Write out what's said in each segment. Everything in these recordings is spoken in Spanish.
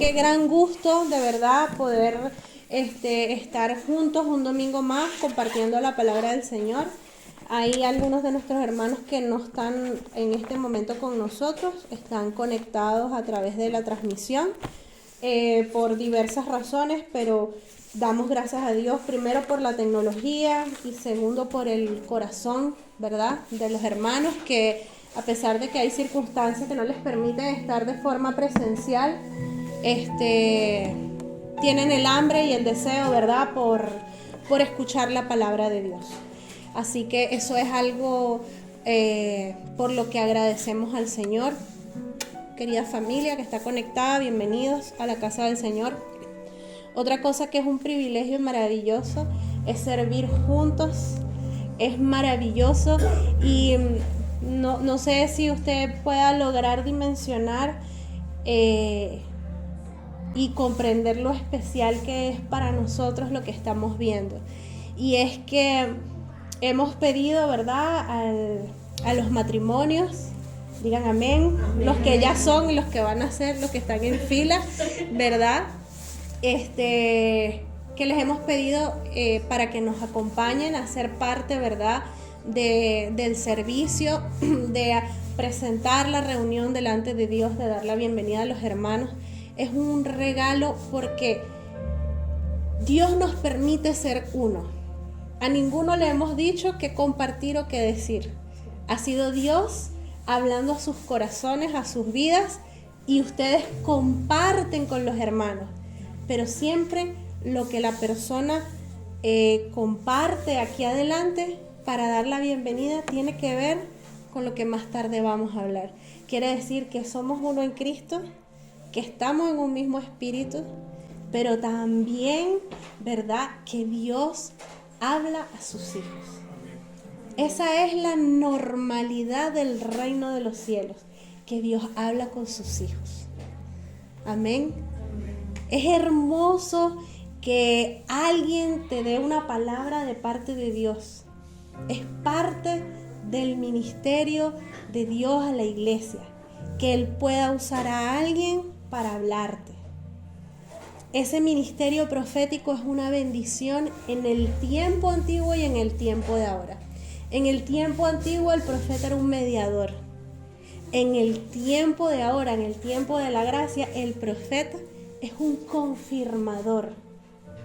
qué gran gusto, de verdad, poder estar juntos un domingo más compartiendo la palabra del Señor. Hay algunos de nuestros hermanos que no están en este momento con nosotros, están conectados a través de la transmisión por diversas razones, pero damos gracias a Dios primero por la tecnología y segundo por el corazón, ¿verdad?, de los hermanos que a pesar de que hay circunstancias que no les permiten estar de forma presencial, tienen el hambre y el deseo, ¿verdad?, por escuchar la palabra de Dios. Así que eso es algo por lo que agradecemos al Señor. Querida familia que está conectada, bienvenidos a la casa del Señor. Otra cosa que es un privilegio maravilloso es servir juntos. Es maravilloso y no sé si usted pueda lograr dimensionar y comprender lo especial que es para nosotros lo que estamos viendo. Y es que hemos pedido, ¿verdad?, a los matrimonios, digan amén, los que ya son y los que van a ser, los que están en fila, ¿verdad?, que les hemos pedido para que nos acompañen a ser parte, ¿verdad?, del servicio, de presentar la reunión delante de Dios, de dar la bienvenida a los hermanos. Es un regalo porque Dios nos permite ser uno. A ninguno le hemos dicho qué compartir o qué decir. Ha sido Dios hablando a sus corazones, a sus vidas, y ustedes comparten con los hermanos. Pero siempre lo que la persona comparte aquí adelante para dar la bienvenida tiene que ver con lo que más tarde vamos a hablar. Quiere decir que somos uno en Cristo, que estamos en un mismo espíritu, pero también, ¿verdad?, que Dios habla a sus hijos. Esa es la normalidad del reino de los cielos, que Dios habla con sus hijos. Amén. Es hermoso que alguien te dé una palabra de parte de Dios. Es parte del ministerio de Dios a la iglesia, que Él pueda usar a alguien para hablarte. Ese ministerio profético es una bendición en el tiempo antiguo y en el tiempo de ahora. En el tiempo antiguo el profeta era un mediador. En el tiempo de ahora, en el tiempo de la gracia, el profeta es un confirmador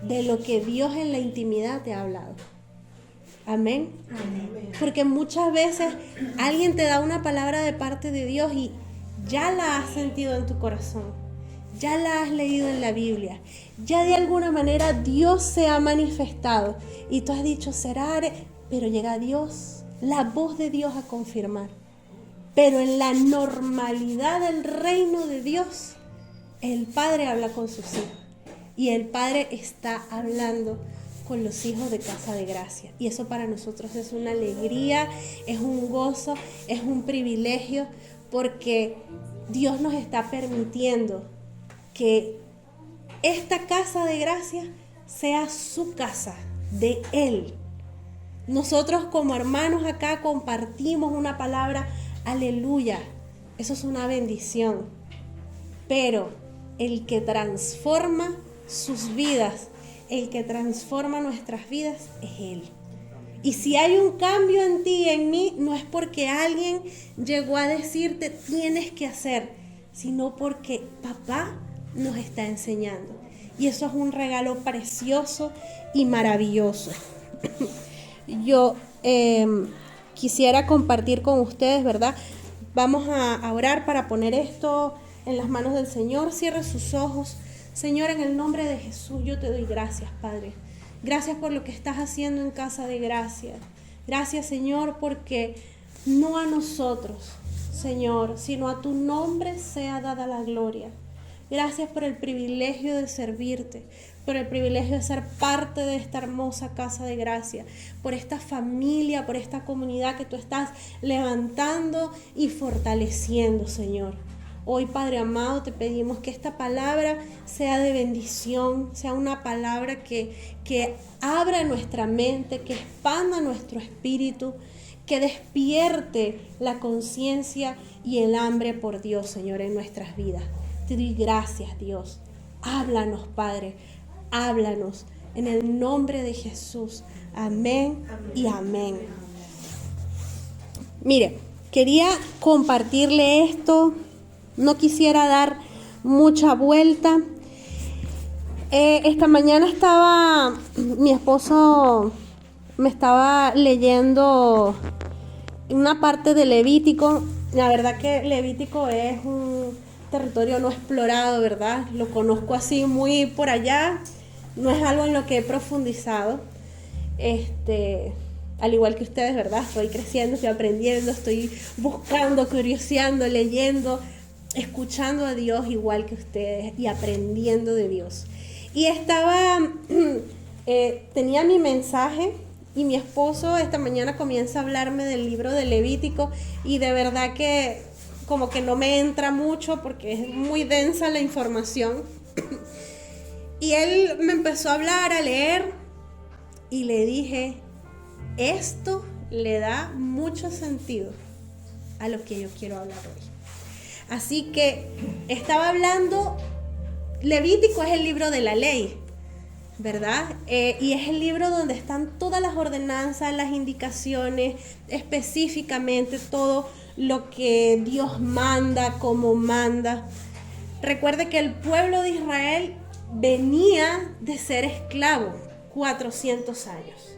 de lo que Dios en la intimidad te ha hablado. Amén. Amén. Porque muchas veces alguien te da una palabra de parte de Dios y ya la has sentido en tu corazón, ya la has leído en la Biblia, ya de alguna manera Dios se ha manifestado y tú has dicho, será, pero llega Dios, la voz de Dios a confirmar. Pero en la normalidad del reino de Dios, el Padre habla con sus hijos y el Padre está hablando con los hijos de Casa de Gracia. Y eso para nosotros es una alegría, es un gozo, es un privilegio, porque Dios nos está permitiendo que esta Casa de Gracia sea su casa, de Él. Nosotros como hermanos acá compartimos una palabra, aleluya, eso es una bendición. Pero el que transforma sus vidas, el que transforma nuestras vidas es Él. Y si hay un cambio en ti y en mí, no es porque alguien llegó a decirte tienes que hacer, sino porque papá nos está enseñando. Y eso es un regalo precioso y maravilloso. Yo quisiera compartir con ustedes, ¿verdad? Vamos a orar para poner esto en las manos del Señor. Cierre sus ojos. Señor, en el nombre de Jesús, yo te doy gracias, Padre. Gracias por lo que estás haciendo en Casa de Gracia. Gracias, Señor, porque no a nosotros, Señor, sino a tu nombre sea dada la gloria. Gracias por el privilegio de servirte, por el privilegio de ser parte de esta hermosa Casa de Gracia, por esta familia, por esta comunidad que tú estás levantando y fortaleciendo, Señor. Hoy, Padre amado, te pedimos que esta palabra sea de bendición, sea una palabra que abra nuestra mente, que expanda nuestro espíritu, que despierte la conciencia y el hambre por Dios, Señor, en nuestras vidas. Te doy gracias, Dios, Háblanos, Padre, háblanos. En el nombre de Jesús. Amén y amén. Mire, quería compartirle esto. No quisiera dar mucha vuelta. Esta mañana mi esposo me estaba leyendo una parte de Levítico. La verdad que Levítico es un territorio no explorado, ¿verdad? Lo conozco así muy por allá. No es algo en lo que he profundizado. Al igual que ustedes, ¿verdad? Estoy creciendo, estoy aprendiendo, estoy buscando, curioseando, leyendo, escuchando a Dios igual que ustedes y aprendiendo de Dios. Y tenía mi mensaje y mi esposo esta mañana comienza a hablarme del libro de Levítico y de verdad que como que no me entra mucho porque es muy densa la información. Y él me empezó a hablar, a leer y le dije, esto le da mucho sentido a lo que yo quiero hablar hoy. Así que estaba hablando, Levítico es el libro de la ley, ¿verdad? Y es el libro donde están todas las ordenanzas, las indicaciones, específicamente todo lo que Dios manda, cómo manda. Recuerde que el pueblo de Israel venía de ser esclavo 400 años.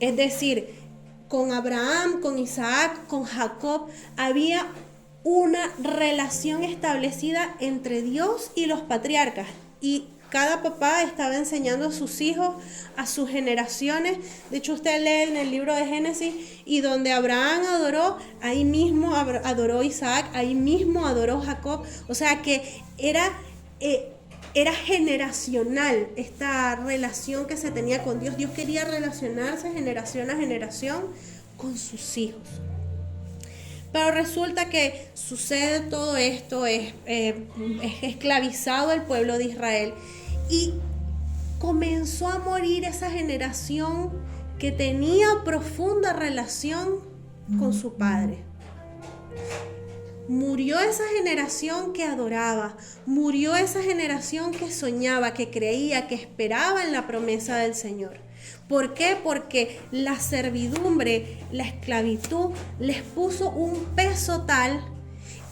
Es decir, con Abraham, con Isaac, con Jacob, había una relación establecida entre Dios y los patriarcas. Y cada papá estaba enseñando a sus hijos, a sus generaciones. De hecho, usted lee en el libro de Génesis, y donde Abraham adoró, ahí mismo adoró Isaac, ahí mismo adoró Jacob. O sea que era generacional esta relación que se tenía con Dios. Dios quería relacionarse generación a generación con sus hijos. Pero resulta que sucede todo esto, es esclavizado el pueblo de Israel y comenzó a morir esa generación que tenía profunda relación con su padre. Murió esa generación que adoraba, murió esa generación que soñaba, que creía, que esperaba en la promesa del Señor. ¿Por qué? Porque la servidumbre, la esclavitud les puso un peso tal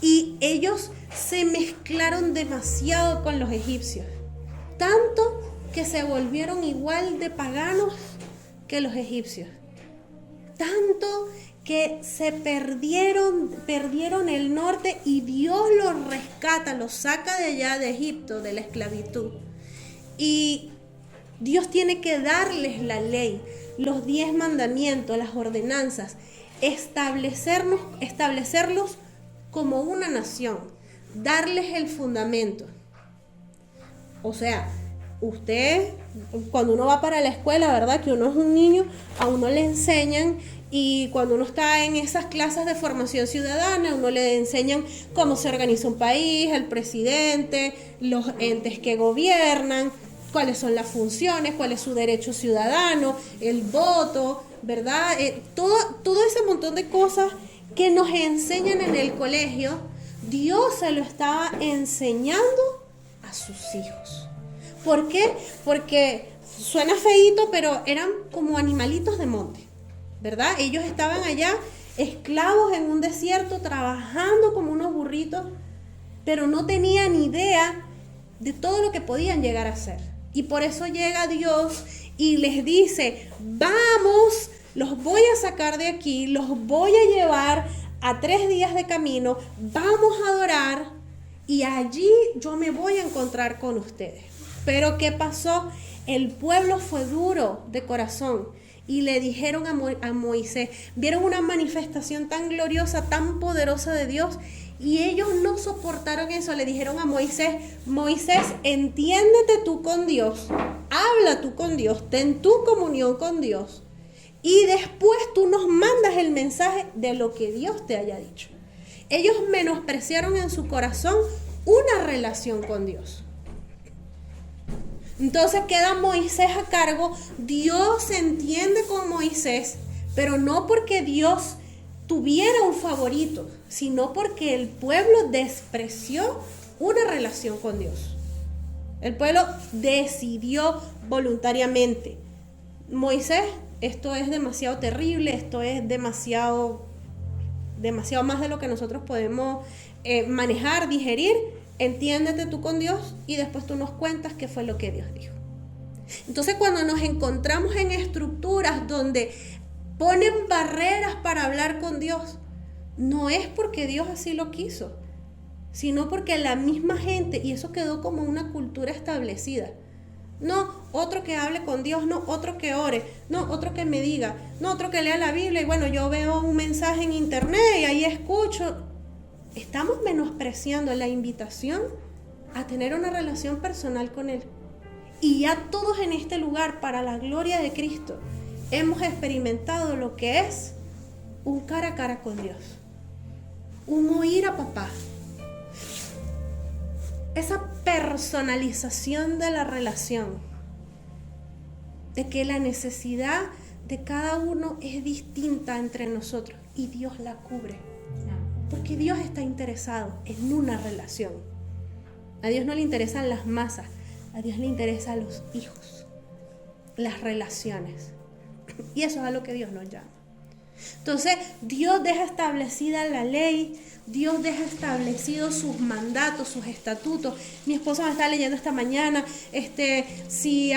y ellos se mezclaron demasiado con los egipcios. Tanto que se volvieron igual de paganos que los egipcios. Tanto que se perdieron el norte y Dios los rescata, los saca de allá de Egipto, de la esclavitud. Y Dios tiene que darles la ley, los 10 mandamientos, las ordenanzas, establecerlos como una nación, darles el fundamento. O sea, usted, cuando uno va para la escuela, ¿verdad? Que uno es un niño, a uno le enseñan, y cuando uno está en esas clases de formación ciudadana, a uno le enseñan cómo se organiza un país, el presidente, los entes que gobiernan, cuáles son las funciones, cuál es su derecho ciudadano, el voto, ¿verdad? Todo ese montón de cosas que nos enseñan en el colegio, Dios se lo estaba enseñando a sus hijos. ¿Por qué? Porque suena feíto, pero eran como animalitos de monte, ¿verdad? Ellos estaban allá esclavos en un desierto, trabajando como unos burritos, pero no tenían idea de todo lo que podían llegar a ser. Y por eso llega Dios y les dice, vamos, los voy a sacar de aquí, los voy a llevar a 3 días de camino, vamos a adorar y allí yo me voy a encontrar con ustedes. Pero ¿qué pasó? El pueblo fue duro de corazón y le dijeron a Moisés, vieron una manifestación tan gloriosa, tan poderosa de Dios, y ellos no soportaron eso. Le dijeron a Moisés, Moisés, entiéndete tú con Dios, habla tú con Dios, ten tu comunión con Dios, y después tú nos mandas el mensaje de lo que Dios te haya dicho. Ellos menospreciaron en su corazón una relación con Dios. Entonces queda Moisés a cargo. Dios se entiende con Moisés, pero no porque Dios tuviera un favorito, sino porque el pueblo despreció una relación con Dios. El pueblo decidió voluntariamente. Moisés, esto es demasiado terrible, esto es demasiado más de lo que nosotros podemos manejar, digerir. Entiéndete tú con Dios y después tú nos cuentas qué fue lo que Dios dijo. Entonces, cuando nos encontramos en estructuras donde ponen barreras para hablar con Dios, no es porque Dios así lo quiso, sino porque la misma gente, y eso quedó como una cultura establecida. No, otro que hable con Dios, no, otro que ore, no, otro que me diga, no, otro que lea la Biblia, y bueno, yo veo un mensaje en internet y ahí escucho. Estamos menospreciando la invitación a tener una relación personal con Él. Y ya todos en este lugar, para la gloria de Cristo, hemos experimentado lo que es un cara a cara con Dios, un oír a papá. Esa personalización de la relación, de que la necesidad de cada uno es distinta entre nosotros y Dios la cubre, porque Dios está interesado en una relación. A Dios no le interesan las masas, a Dios le interesan los hijos, las relaciones, y eso es a lo que Dios nos llama. Entonces, Dios deja establecida la ley, Dios deja establecidos sus mandatos, sus estatutos. Mi esposa me está leyendo esta mañana, si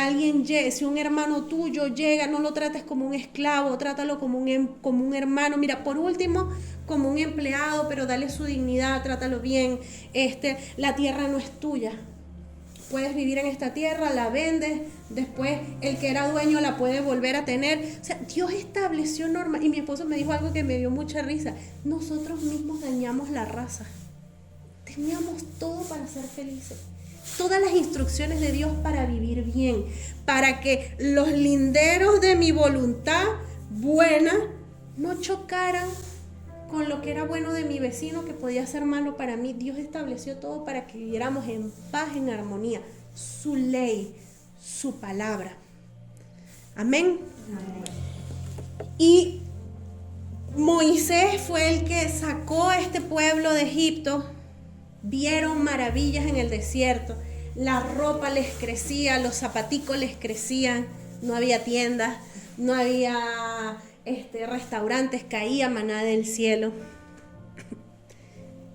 un hermano tuyo llega, no lo trates como un esclavo, trátalo como un hermano. Mira, por último, como un empleado, pero dale su dignidad, trátalo bien. La tierra no es tuya. Puedes vivir en esta tierra, la vendes, después el que era dueño la puede volver a tener. O sea, Dios estableció normas. Y mi esposo me dijo algo que me dio mucha risa. Nosotros mismos dañamos la raza. Teníamos todo para ser felices. Todas las instrucciones de Dios para vivir bien. Para que los linderos de mi voluntad buena no chocaran con lo que era bueno de mi vecino, que podía ser malo para mí. Dios estableció todo para que viviéramos en paz, en armonía. Su ley, su palabra. Amén. Y Moisés fue el que sacó a este pueblo de Egipto. Vieron maravillas en el desierto. La ropa les crecía, los zapaticos les crecían. No había tiendas, no había restaurantes, caía maná del cielo,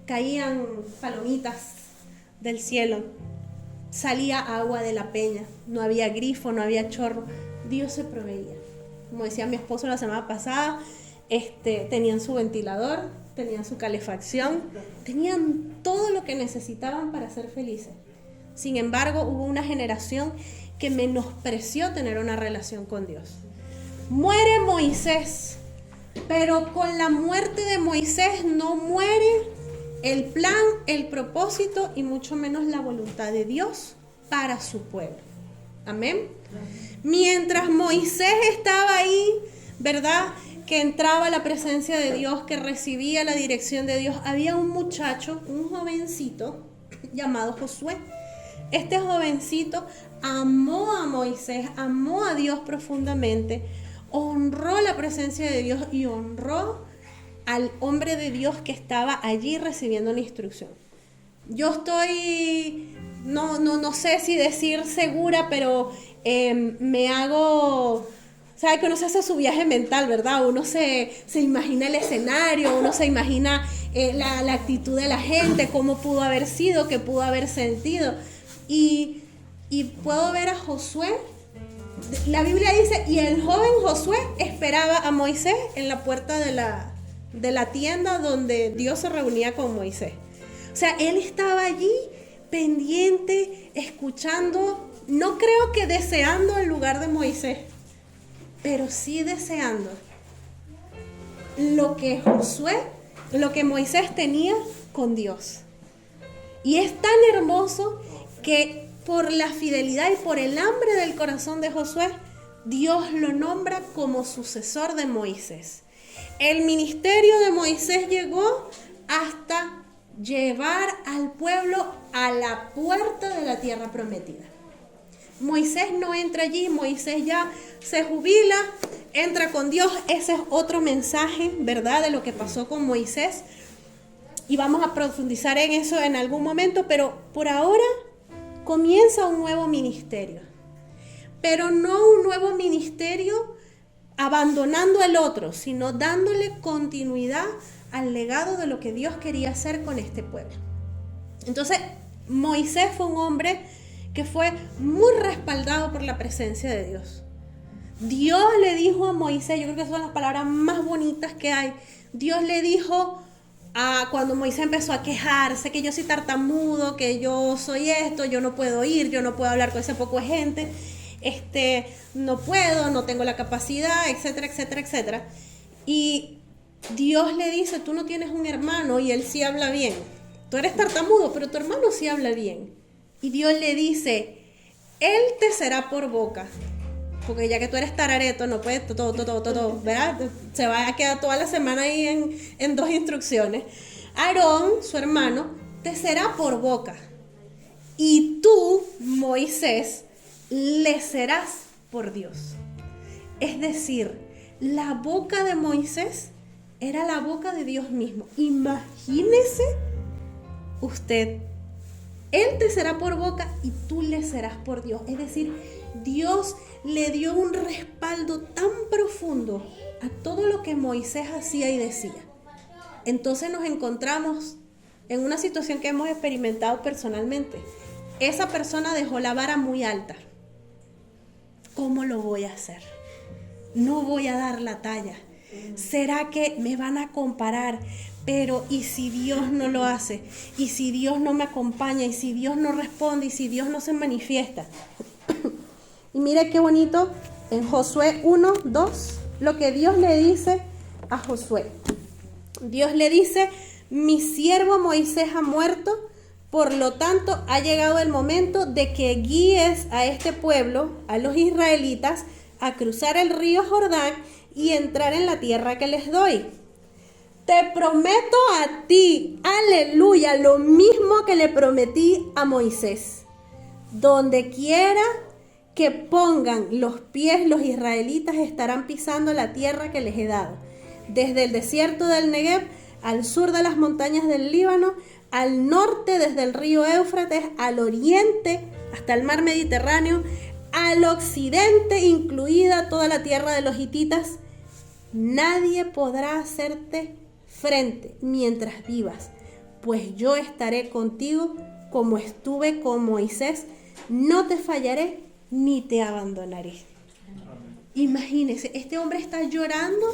caían palomitas del cielo, salía agua de la peña, no había grifo, no había chorro, Dios se proveía. Como decía mi esposo la semana pasada, tenían su ventilador, tenían su calefacción, tenían todo lo que necesitaban para ser felices. Sin embargo, hubo una generación que menospreció tener una relación con Dios. Muere Moisés, pero con la muerte de Moisés no muere el plan, el propósito y mucho menos la voluntad de Dios para su pueblo. Amén. Mientras Moisés estaba ahí, ¿verdad?, que entraba a la presencia de Dios, que recibía la dirección de Dios, había un muchacho, un jovencito llamado Josué. Este jovencito amó a Moisés, amó a Dios profundamente, honró la presencia de Dios y honró al hombre de Dios que estaba allí recibiendo la instrucción. Yo estoy, no sé si decir segura, pero me hago, sabe que uno se hace su viaje mental, ¿verdad? Uno se imagina el escenario, uno se imagina la actitud de la gente, cómo pudo haber sido, qué pudo haber sentido. Y puedo ver a Josué. La Biblia dice, y el joven Josué esperaba a Moisés en la puerta de la tienda donde Dios se reunía con Moisés. O sea, él estaba allí pendiente, escuchando, no creo que deseando el lugar de Moisés, pero sí deseando lo que Moisés tenía con Dios. Y es tan hermoso que por la fidelidad y por el hambre del corazón de Josué, Dios lo nombra como sucesor de Moisés. El ministerio de Moisés llegó hasta llevar al pueblo a la puerta de la tierra prometida. Moisés no entra allí, Moisés ya se jubila, entra con Dios. Ese es otro mensaje, ¿verdad?, de lo que pasó con Moisés. Y vamos a profundizar en eso en algún momento, pero por ahora comienza un nuevo ministerio, pero no un nuevo ministerio abandonando el otro, sino dándole continuidad al legado de lo que Dios quería hacer con este pueblo. Entonces, Moisés fue un hombre que fue muy respaldado por la presencia de Dios. Dios le dijo a Moisés, yo creo que son las palabras más bonitas que hay. Dios le dijo cuando Moisés empezó a quejarse, que yo soy tartamudo, que yo soy esto, yo no puedo ir, yo no puedo hablar con ese poco de gente, no puedo, no tengo la capacidad, etcétera, etcétera, etcétera. Y Dios le dice, tú no tienes un hermano y él sí habla bien. Tú eres tartamudo, pero tu hermano sí habla bien. Y Dios le dice, él te será por boca. Porque ya que tú eres tarareto, no puedes todo, ¿verdad? Se va a quedar toda la semana ahí en 2 instrucciones. Aarón, su hermano, te será por boca. Y tú, Moisés, le serás por Dios. Es decir, la boca de Moisés era la boca de Dios mismo. Imagínese usted, él te será por boca y tú le serás por Dios. Es decir, Dios le dio un respaldo tan profundo a todo lo que Moisés hacía y decía. Entonces nos encontramos en una situación que hemos experimentado personalmente. Esa persona dejó la vara muy alta. ¿Cómo lo voy a hacer? No voy a dar la talla. ¿Será que me van a comparar? Pero ¿y si Dios no lo hace? ¿Y si Dios no me acompaña? ¿Y si Dios no responde? ¿Y si Dios no se manifiesta? Y mire qué bonito en Josué 1:2, lo que Dios le dice a Josué. Dios le dice, mi siervo Moisés ha muerto, por lo tanto ha llegado el momento de que guíes a este pueblo, a los israelitas, a cruzar el río Jordán y entrar en la tierra que les doy. Te prometo a ti, aleluya, lo mismo que le prometí a Moisés. Donde quiera que pongan los pies los israelitas estarán pisando la tierra que les he dado. Desde el desierto del Negev, al sur de las montañas del Líbano, al norte desde el río Éufrates, al oriente hasta el mar Mediterráneo, al occidente incluida toda la tierra de los hititas. Nadie podrá hacerte frente mientras vivas, pues yo estaré contigo como estuve con Moisés, no te fallaré ni te abandonaré. Imagínese, este hombre está llorando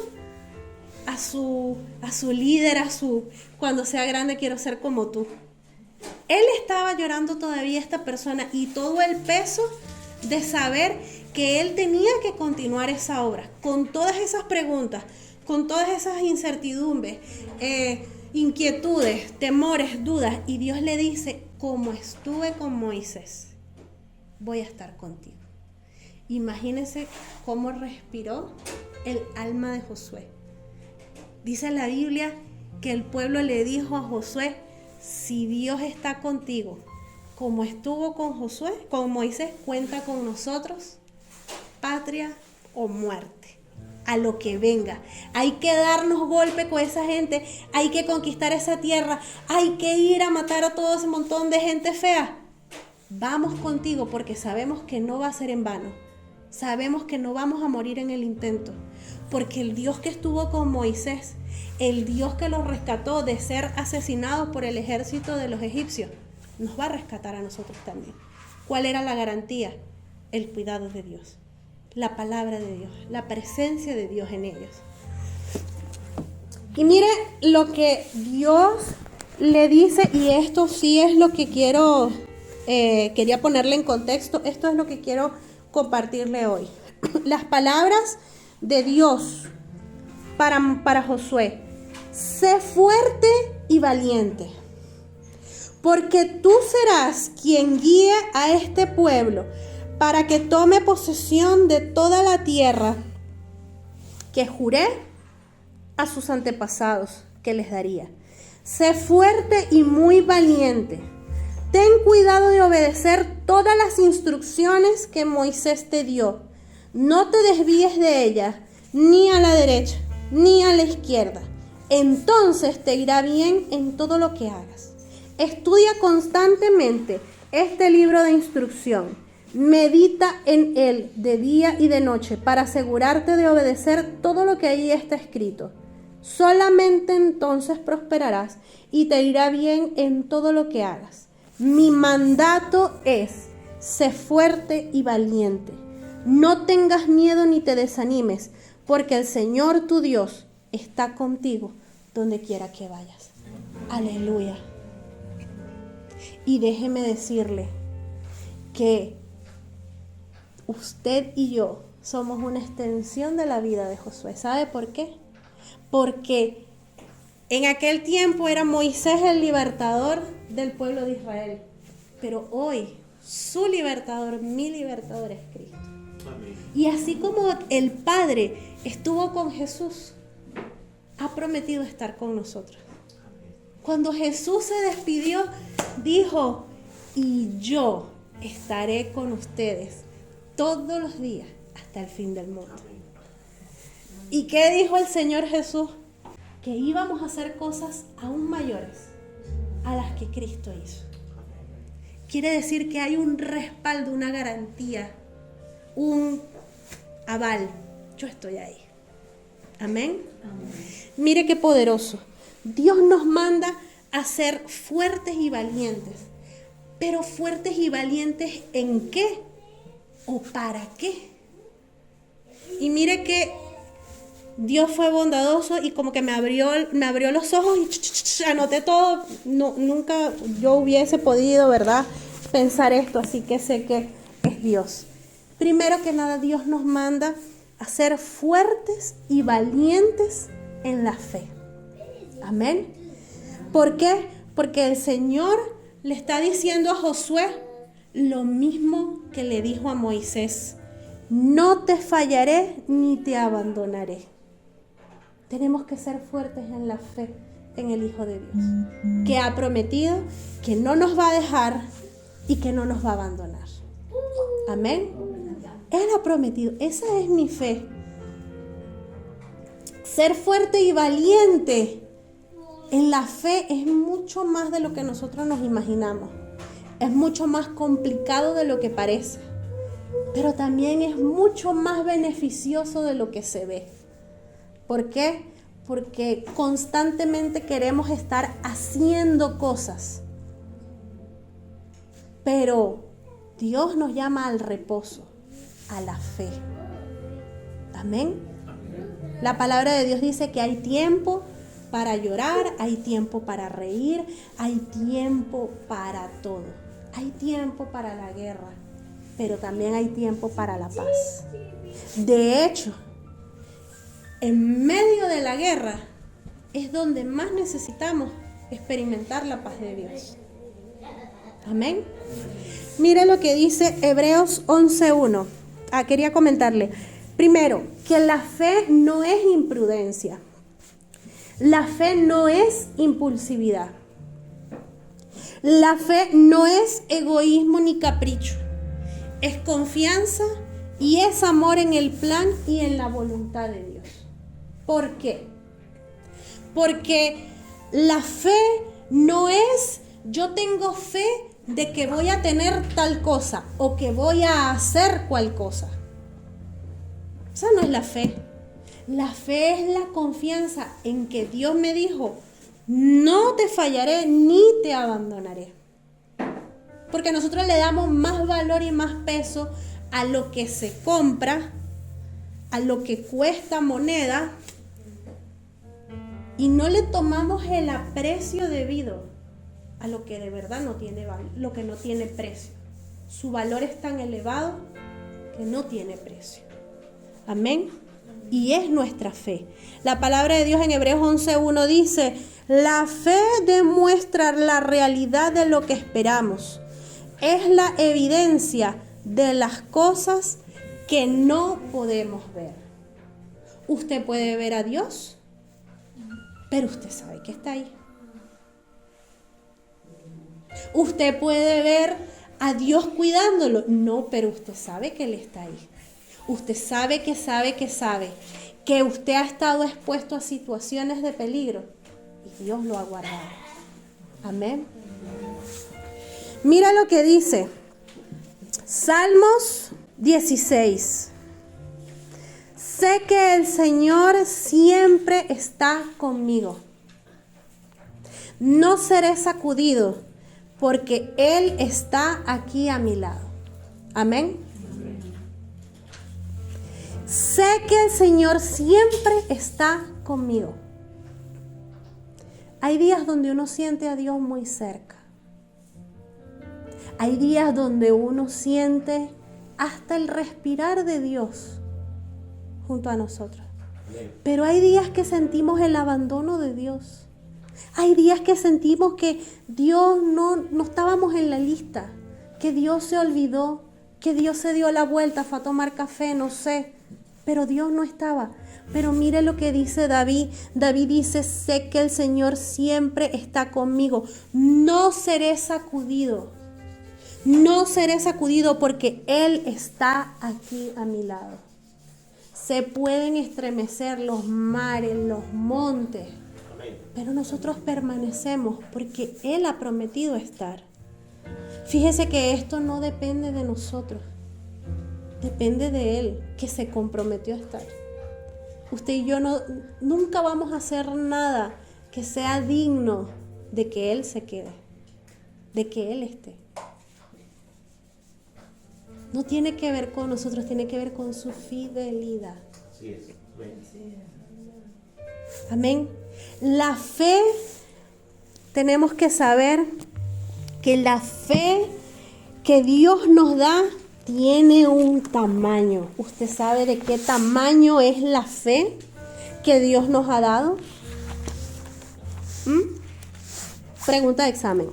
a su líder, cuando sea grande quiero ser como tú. Él estaba llorando todavía, esta persona, y todo el peso de saber que él tenía que continuar esa obra, con todas esas preguntas, con todas esas incertidumbres, inquietudes, temores, dudas, y Dios le dice, como estuve con Moisés, voy a estar contigo. Imagínense cómo respiró el alma de Josué. Dice la Biblia que el pueblo le dijo a Josué, si Dios está contigo, como estuvo con Moisés, cuenta con nosotros, patria o muerte, a lo que venga. Hay que darnos golpe con esa gente, hay que conquistar esa tierra, hay que ir a matar a todo ese montón de gente fea. Vamos contigo porque sabemos que no va a ser en vano. Sabemos que no vamos a morir en el intento, porque el Dios que estuvo con Moisés, el Dios que los rescató de ser asesinados por el ejército de los egipcios, nos va a rescatar a nosotros también. ¿Cuál era la garantía? El cuidado de Dios, la palabra de Dios, la presencia de Dios en ellos. Y mire lo que Dios le dice, y esto sí es lo que quería ponerle en contexto, esto es lo que quiero compartirle hoy. Las palabras de Dios para Josué: sé fuerte y valiente, porque tú serás quien guíe a este pueblo para que tome posesión de toda la tierra que juré a sus antepasados que les daría. Sé fuerte y muy valiente. Ten cuidado de obedecer todas las instrucciones que Moisés te dio. No te desvíes de ellas, ni a la derecha, ni a la izquierda. Entonces te irá bien en todo lo que hagas. Estudia constantemente este libro de instrucción, medita en él de día y de noche para asegurarte de obedecer todo lo que ahí está escrito. Solamente entonces prosperarás y te irá bien en todo lo que hagas. Mi mandato es: sé fuerte y valiente. No tengas miedo ni te desanimes, porque el Señor tu Dios está contigo donde quiera que vayas. Aleluya. Y déjeme decirle que usted y yo somos una extensión de la vida de Josué. ¿Sabe por qué? Porque en aquel tiempo era Moisés el libertador del pueblo de Israel, pero hoy su libertador, mi libertador es Cristo. Amén. Y así como el Padre estuvo con Jesús, ha prometido estar con nosotros. Cuando Jesús se despidió, dijo: y yo estaré con ustedes todos los días hasta el fin del mundo. ¿Y qué dijo el Señor Jesús? Que íbamos a hacer cosas aún mayores a las que Cristo hizo. Quiere decir que hay un respaldo, una garantía, un aval. Yo estoy ahí. Amén. Amén. Mire qué poderoso. Dios nos manda a ser fuertes y valientes. Pero fuertes y valientes ¿en qué? ¿O para qué? Y mire que Dios fue bondadoso y como que me abrió los ojos y anoté todo. No, nunca yo hubiese podido, ¿verdad?, pensar esto, así que sé que es Dios. Primero que nada, Dios nos manda a ser fuertes y valientes en la fe. Amén. ¿Por qué? Porque el Señor le está diciendo a Josué lo mismo que le dijo a Moisés: no te fallaré ni te abandonaré. Tenemos que ser fuertes en la fe en el Hijo de Dios, que ha prometido que no nos va a dejar y que no nos va a abandonar. Amén. Él ha prometido, esa es mi fe. Ser fuerte y valiente en la fe es mucho más de lo que nosotros nos imaginamos. Es mucho más complicado de lo que parece, pero también es mucho más beneficioso de lo que se ve. ¿Por qué? Porque constantemente queremos estar haciendo cosas, pero Dios nos llama al reposo, a la fe. Amén. La palabra de Dios dice que hay tiempo para llorar, hay tiempo para reír, hay tiempo para todo. Hay tiempo para la guerra, pero también hay tiempo para la paz. De hecho, en medio de la guerra es donde más necesitamos experimentar la paz de Dios. Amén. Mire lo que dice Hebreos 11:1. Quería comentarle. Primero, que la fe no es imprudencia. La fe no es impulsividad. La fe no es egoísmo ni capricho. Es confianza y es amor en el plan y en la voluntad de Dios. ¿Por qué? Porque la fe no es yo tengo fe de que voy a tener tal cosa o que voy a hacer cual cosa. Esa no es la fe. La fe es la confianza en que Dios me dijo: no te fallaré ni te abandonaré. Porque nosotros le damos más valor y más peso a lo que se compra, a lo que cuesta moneda, y no le tomamos el aprecio debido a lo que de verdad no tiene valor, lo que no tiene precio. Su valor es tan elevado que no tiene precio. Amén. Y es nuestra fe. La palabra de Dios en Hebreos 11:1 dice: la fe demuestra la realidad de lo que esperamos. Es la evidencia de las cosas que no podemos ver. Usted puede ver a Dios, pero usted sabe que está ahí. Usted puede ver a Dios cuidándolo. No, pero usted sabe que Él está ahí. Usted sabe que usted ha estado expuesto a situaciones de peligro y Dios lo ha guardado. Amén. Mira lo que dice Salmos 16. Sé que el Señor siempre está conmigo. No seré sacudido porque Él está aquí a mi lado. Amén. Sé que el Señor siempre está conmigo. Hay días donde uno siente a Dios muy cerca. Hay días donde uno siente hasta el respirar de Dios junto a nosotros. Pero hay días que sentimos el abandono de Dios. Hay días que sentimos que Dios no estábamos en la lista, que Dios se olvidó, que Dios se dio la vuelta, fue a tomar café, no sé, pero Dios no estaba. Pero mire lo que dice David. David dice, sé que el Señor siempre está conmigo. No seré sacudido. No seré sacudido porque Él está aquí a mi lado. Se pueden estremecer los mares, los montes, pero nosotros permanecemos porque Él ha prometido estar. Fíjese que esto no depende de nosotros, depende de Él, que se comprometió a estar. Usted y yo nunca vamos a hacer nada que sea digno de que Él se quede, de que Él esté. No tiene que ver con nosotros, tiene que ver con su fidelidad. Así es. Amén. La fe, tenemos que saber que la fe que Dios nos da tiene un tamaño. ¿Usted sabe de qué tamaño es la fe que Dios nos ha dado? Pregunta de examen.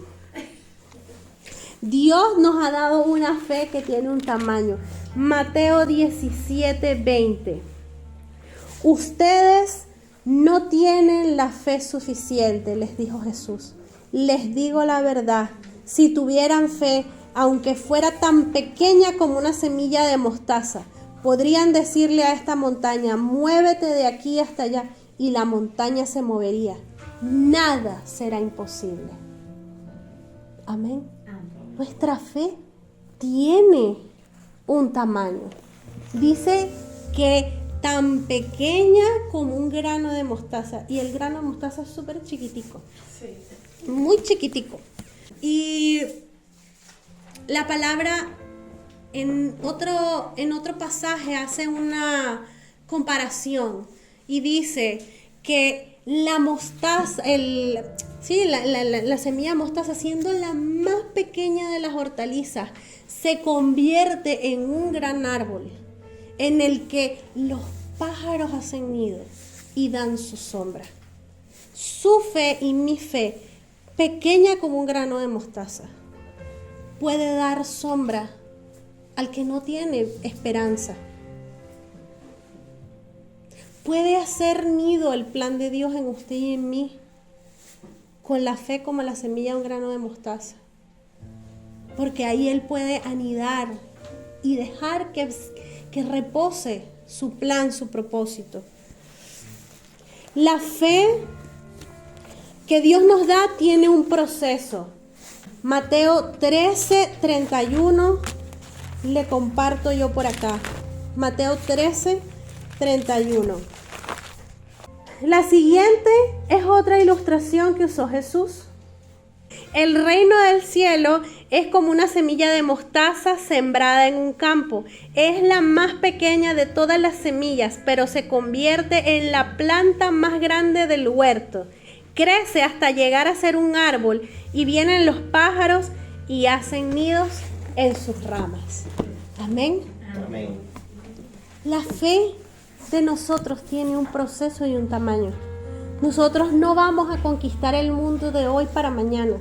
Dios nos ha dado una fe que tiene un tamaño. Mateo 17:20. Ustedes no tienen la fe suficiente, les dijo Jesús. Les digo la verdad, si tuvieran fe, aunque fuera tan pequeña como una semilla de mostaza, podrían decirle a esta montaña, muévete de aquí hasta allá, y la montaña se movería. Nada será imposible. Amén. Nuestra fe tiene un tamaño. Dice que tan pequeña como un grano de mostaza. Y el grano de mostaza es súper chiquitico. Sí. Muy chiquitico. Y la palabra en otro pasaje hace una comparación. Y dice que la mostaza, la semilla mostaza, siendo la más pequeña de las hortalizas, se convierte en un gran árbol en el que los pájaros hacen nido y dan su sombra. Su fe y mi fe, pequeña como un grano de mostaza, puede dar sombra al que no tiene esperanza. Puede hacer nido el plan de Dios en usted y en mí con la fe como la semilla de un grano de mostaza. Porque ahí Él puede anidar y dejar que repose su plan, su propósito. La fe que Dios nos da tiene un proceso. Mateo 13:31 le comparto yo por acá. Mateo 13:31. La siguiente es otra ilustración que usó Jesús. El reino del cielo es como una semilla de mostaza sembrada en un campo. Es la más pequeña de todas las semillas, pero se convierte en la planta más grande del huerto. Crece hasta llegar a ser un árbol y vienen los pájaros y hacen nidos en sus ramas. Amén. Amén. La fe de nosotros tiene un proceso y un tamaño. Nosotros no vamos a conquistar el mundo de hoy para mañana.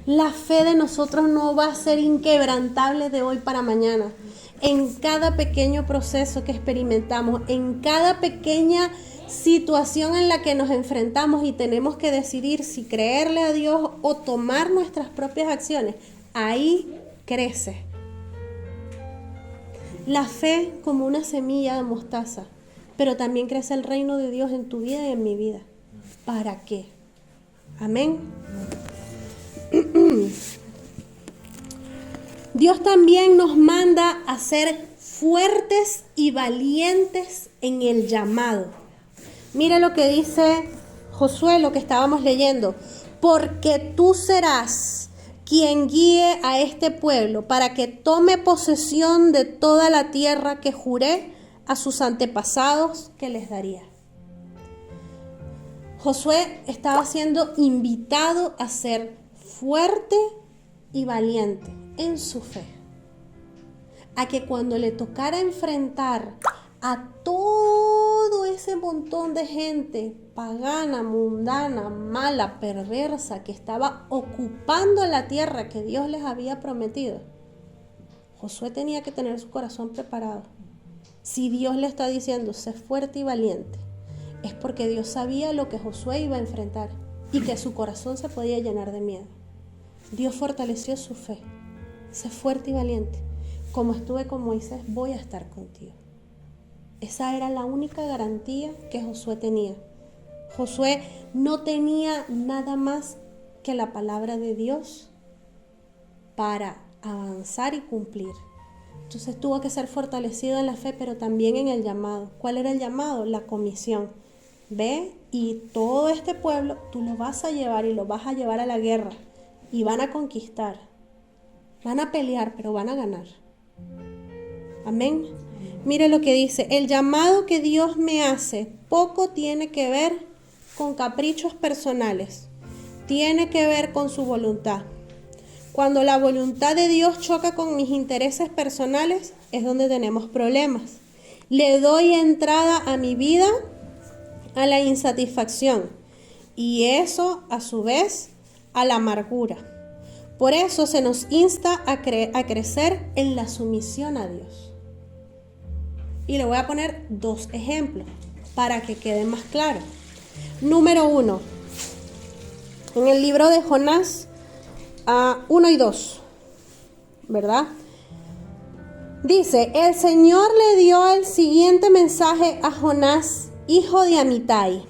La fe de nosotros no va a ser inquebrantable de hoy para mañana. En cada pequeño proceso que experimentamos, en cada pequeña situación en la que nos enfrentamos y tenemos que decidir si creerle a Dios o tomar nuestras propias acciones, ahí crece. La fe como una semilla de mostaza, pero también crece el reino de Dios en tu vida y en mi vida. ¿Para qué? Amén. Dios también nos manda a ser fuertes y valientes en el llamado. Mira lo que dice Josué, lo que estábamos leyendo. Porque tú serás quien guíe a este pueblo para que tome posesión de toda la tierra que juré a sus antepasados que les daría. Josué estaba siendo invitado a ser fuerte y valiente en su fe, a que cuando le tocara enfrentar a todo ese montón de gente pagana, mundana, mala, perversa, que estaba ocupando la tierra que Dios les había prometido, Josué tenía que tener su corazón preparado. Si Dios le está diciendo, sé fuerte y valiente, es porque Dios sabía lo que Josué iba a enfrentar y que su corazón se podía llenar de miedo. Dios fortaleció su fe. Sé fuerte y valiente. Como estuve con Moisés, voy a estar contigo. Esa era la única garantía que Josué tenía. Josué no tenía nada más que la palabra de Dios para avanzar y cumplir. Entonces tuvo que ser fortalecido en la fe, pero también en el llamado. ¿Cuál era el llamado? La comisión. Ve, y todo este pueblo tú lo vas a llevar y lo vas a llevar a la guerra. Y van a conquistar. Van a pelear, pero van a ganar. Amén. Mire lo que dice. El llamado que Dios me hace poco tiene que ver con caprichos personales. Tiene que ver con su voluntad. Cuando la voluntad de Dios choca con mis intereses personales, es donde tenemos problemas. Le doy entrada a mi vida a la insatisfacción. Y eso, a su vez, a la amargura. Por eso se nos insta a crecer en la sumisión a Dios. Y le voy a poner 2 ejemplos para que quede más claro. Número 1. En el libro de Jonás 1 y 2, ¿verdad? Dice, el Señor le dio el siguiente mensaje a Jonás, hijo de Amitai.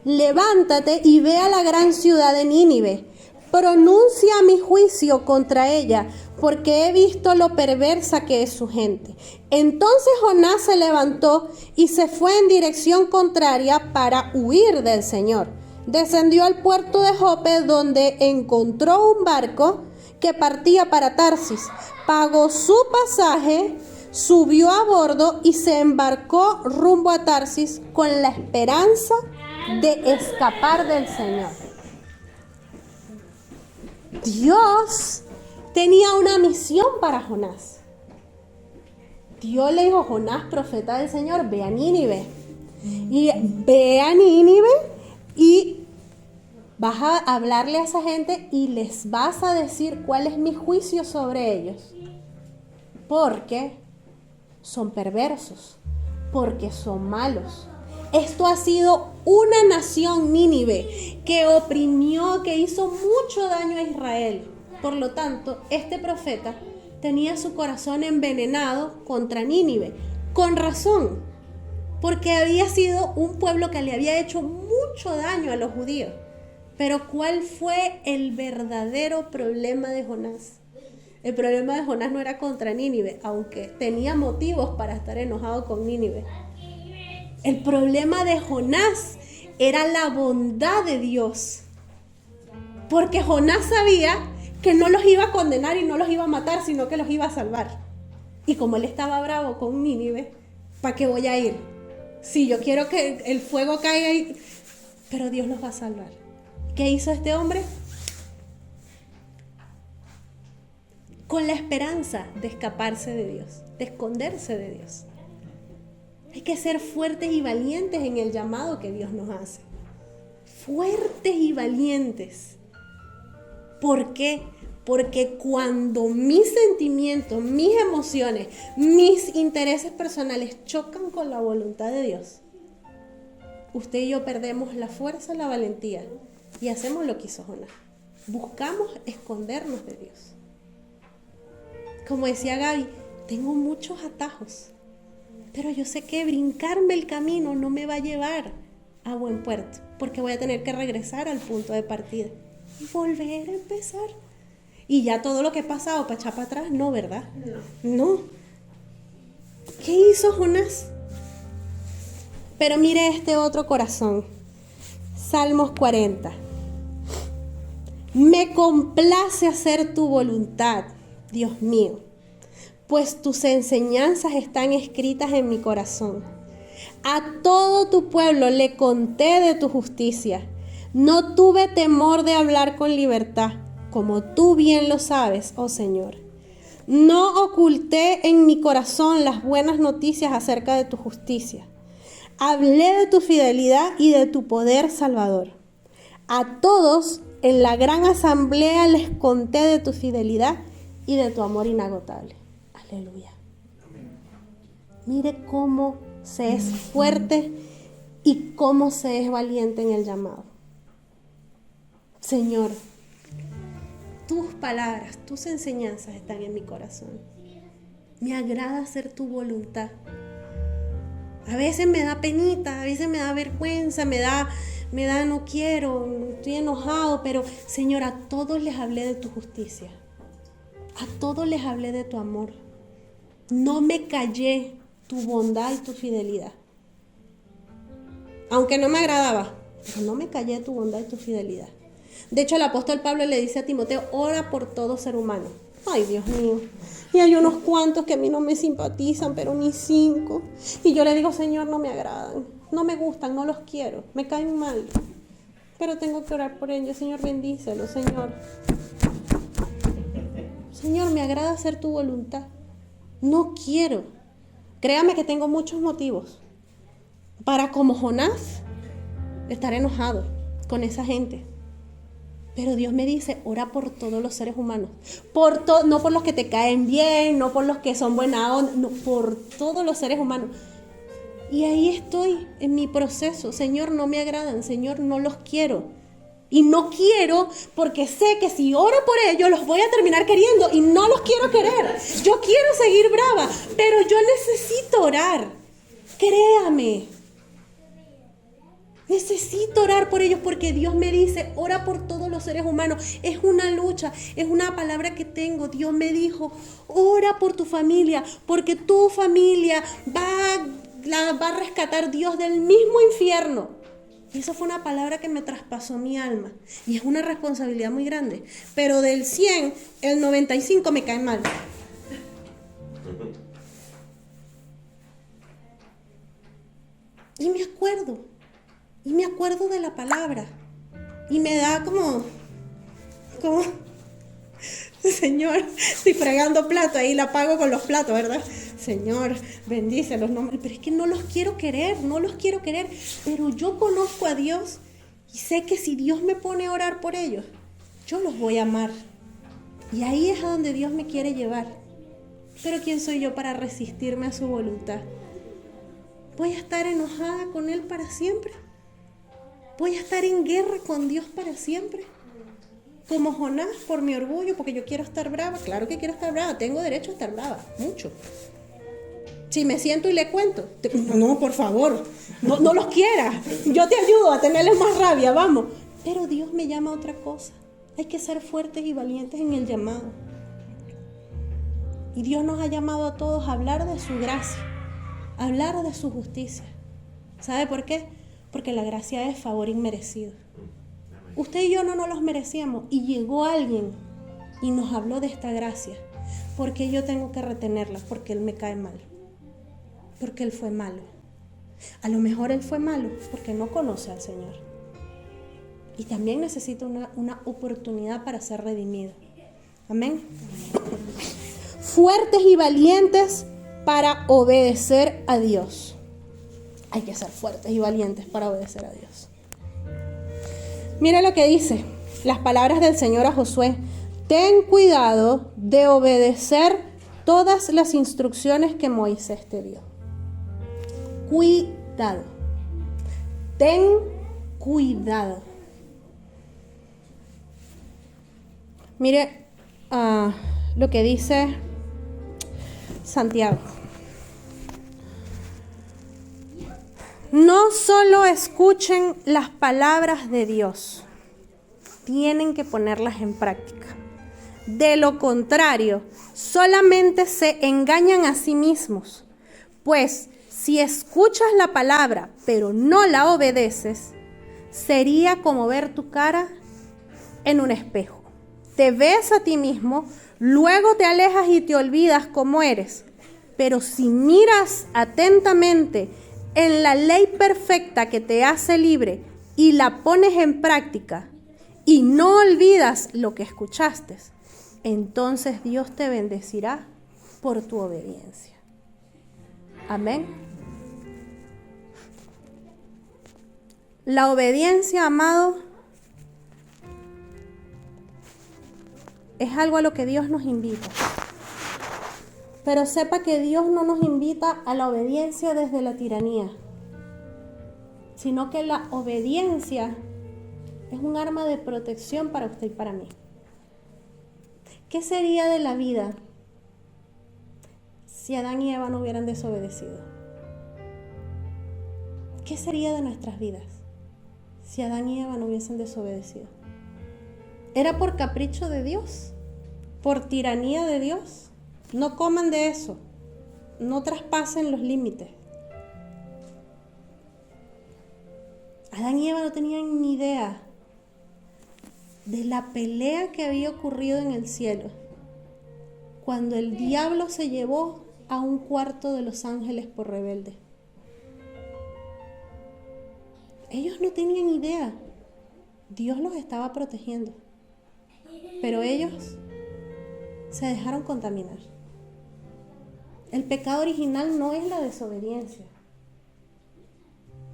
Levántate y ve a la gran ciudad de Nínive. Pronuncia mi juicio contra ella, porque he visto lo perversa que es su gente. Entonces Jonás se levantó y se fue en dirección contraria para huir del Señor. Descendió al puerto de Jope, donde encontró un barco que partía para Tarsis. Pagó su pasaje, subió a bordo y se embarcó rumbo a Tarsis con la esperanza de escapar del Señor. Dios tenía una misión para Jonás. Dios le dijo, Jonás, profeta del Señor, ve a Nínive. Y ve a Nínive y vas a hablarle a esa gente y les vas a decir cuál es mi juicio sobre ellos. Porque son perversos, porque son malos. Esto ha sido una nación, Nínive, que oprimió, que hizo mucho daño a Israel. Por lo tanto, este profeta tenía su corazón envenenado contra Nínive, con razón, porque había sido un pueblo que le había hecho mucho daño a los judíos. Pero ¿cuál fue el verdadero problema de Jonás? El problema de Jonás no era contra Nínive, aunque tenía motivos para estar enojado con Nínive. El problema de Jonás era la bondad de Dios. Porque Jonás sabía que no los iba a condenar y no los iba a matar, sino que los iba a salvar. Y como él estaba bravo con Nínive, ¿para qué voy a ir? Sí, yo quiero que el fuego caiga ahí, pero Dios los va a salvar. ¿Qué hizo este hombre? Con la esperanza de escaparse de Dios, de esconderse de Dios. Hay que ser fuertes y valientes en el llamado que Dios nos hace. Fuertes y valientes. ¿Por qué? Porque cuando mis sentimientos, mis emociones, mis intereses personales chocan con la voluntad de Dios, usted y yo perdemos la fuerza, la valentía y hacemos lo que hizo Jonás. Buscamos escondernos de Dios. Como decía Gaby, tengo muchos atajos, pero yo sé que brincarme el camino no me va a llevar a buen puerto, porque voy a tener que regresar al punto de partida y volver a empezar. Y ya todo lo que he pasado para echar para atrás, no, ¿verdad? No. ¿Qué hizo Jonás? Pero mire este otro corazón. Salmos 40. Me complace hacer tu voluntad, Dios mío, pues tus enseñanzas están escritas en mi corazón. A todo tu pueblo le conté de tu justicia. No tuve temor de hablar con libertad, como tú bien lo sabes, oh Señor. No oculté en mi corazón las buenas noticias acerca de tu justicia. Hablé de tu fidelidad y de tu poder salvador. A todos en la gran asamblea les conté de tu fidelidad y de tu amor inagotable. Aleluya. Mire cómo se es fuerte y cómo se es valiente en el llamado. Señor, tus palabras, tus enseñanzas están en mi corazón. Me agrada hacer tu voluntad. A veces me da penita, a veces me da vergüenza, me da no quiero, estoy enojado, pero Señor, a todos les hablé de tu justicia. A todos les hablé de tu amor. No me callé tu bondad y tu fidelidad. Aunque no me agradaba, pero no me callé tu bondad y tu fidelidad. De hecho, el apóstol Pablo le dice a Timoteo, ora por todo ser humano. Ay, Dios mío. Y hay unos cuantos que a mí no me simpatizan, pero ni 5. Y yo le digo, Señor, no me agradan, no me gustan, no los quiero, me caen mal. Pero tengo que orar por ellos. Señor, bendícelos, Señor. Señor, me agrada hacer tu voluntad. No quiero. Créame que tengo muchos motivos para, como Jonás, estar enojado con esa gente. Pero Dios me dice, ora por todos los seres humanos. No por los que te caen bien, no por los que son buena onda, no, por todos los seres humanos. Y ahí estoy en mi proceso. Señor, no me agradan. Señor, no los quiero. Y no quiero porque sé que si oro por ellos los voy a terminar queriendo y no los quiero querer. Yo quiero seguir brava, pero yo necesito orar. Créame. Necesito orar por ellos porque Dios me dice, ora por todos los seres humanos. Es una lucha, es una palabra que tengo. Dios me dijo, ora por tu familia, porque tu familia la va a rescatar Dios del mismo infierno. Y eso fue una palabra que me traspasó mi alma. Y es una responsabilidad muy grande. Pero del 100, el 95 me cae mal. Y me acuerdo de la palabra. Y me da como Señor, estoy fregando plato, ahí la pago con los platos, ¿verdad? Señor, bendícelos. No, pero es que no los quiero querer. Pero yo conozco a Dios y sé que si Dios me pone a orar por ellos, yo los voy a amar. Y ahí es a donde Dios me quiere llevar. Pero ¿quién soy yo para resistirme a su voluntad? ¿Voy a estar enojada con Él para siempre? ¿Voy a estar en guerra con Dios para siempre? Como Jonás, por mi orgullo, porque yo quiero estar brava. Claro que quiero estar brava, tengo derecho a estar brava, mucho. Si me siento y le cuento, no, por favor, no los quieras. Yo te ayudo a tenerles más rabia, vamos. Pero Dios me llama a otra cosa. Hay que ser fuertes y valientes en el llamado. Y Dios nos ha llamado a todos a hablar de su gracia, a hablar de su justicia. ¿Sabe por qué? Porque la gracia es favor inmerecido. Usted y yo no nos los merecíamos y llegó alguien y nos habló de esta gracia. ¿Por qué yo tengo que retenerla? Porque Él me cae mal. Porque Él fue malo. A lo mejor Él fue malo porque no conoce al Señor. Y también necesita una oportunidad para ser redimido. Amén. Fuertes y valientes para obedecer a Dios. Hay que ser fuertes y valientes para obedecer a Dios. Mira lo que dice las palabras del Señor a Josué. Ten cuidado de obedecer todas las instrucciones que Moisés te dio. Cuidado. Ten cuidado. Mire lo que dice Santiago. No solo escuchen las palabras de Dios, tienen que ponerlas en práctica. De lo contrario, solamente se engañan a sí mismos. Pues si escuchas la palabra, pero no la obedeces, sería como ver tu cara en un espejo. Te ves a ti mismo, luego te alejas y te olvidas cómo eres. Pero si miras atentamente en la ley perfecta que te hace libre y la pones en práctica y no olvidas lo que escuchaste, entonces Dios te bendecirá por tu obediencia. Amén. La obediencia, amado, es algo a lo que Dios nos invita. Pero sepa que Dios no nos invita a la obediencia desde la tiranía, sino que la obediencia es un arma de protección para usted y para mí. ¿Qué sería de la vida si Adán y Eva no hubieran desobedecido? ¿Qué sería de nuestras vidas si Adán y Eva no hubiesen desobedecido? ¿Era por capricho de Dios? ¿Por tiranía de Dios? No coman de eso, no traspasen los límites. Adán y Eva no tenían ni idea de la pelea que había ocurrido en el cielo cuando el diablo se llevó a un cuarto de los ángeles por rebelde. Ellos no tenían idea. Dios los estaba protegiendo, pero ellos se dejaron contaminar. El pecado original no es la desobediencia.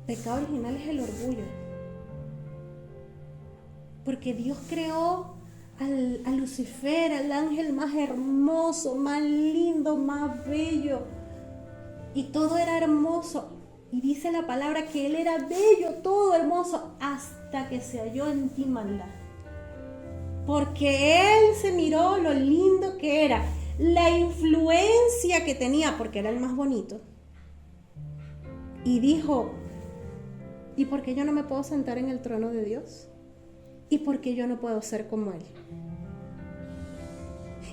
El pecado original es el orgullo. Porque Dios creó a Lucifer, al ángel más hermoso, más lindo, más bello. Y todo era hermoso. Y dice la palabra que él era bello, todo hermoso, hasta que se halló en ti maldad. Porque él se miró lo lindo que era, la influencia que tenía, porque era el más bonito. Y dijo, ¿y por qué yo no me puedo sentar en el trono de Dios? ¿Y por qué yo no puedo ser como él?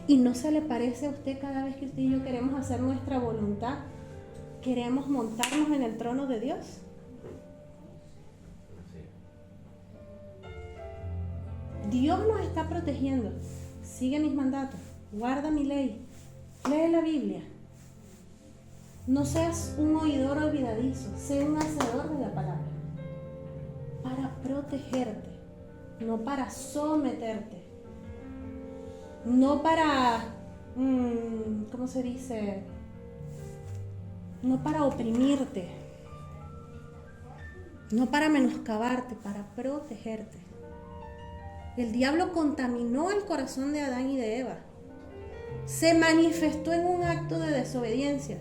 ¿Y no se le parece a usted cada vez que usted y yo queremos hacer nuestra voluntad? ¿Queremos montarnos en el trono de Dios? Dios nos está protegiendo. Sigue mis mandatos, guarda mi ley, lee la Biblia. No seas un oidor olvidadizo, sé un hacedor de la palabra. Para protegerte, no para someterte, no para, ¿cómo se dice? No para oprimirte, no para menoscabarte, para protegerte. El diablo contaminó el corazón de Adán y de Eva. Se manifestó en un acto de desobediencia.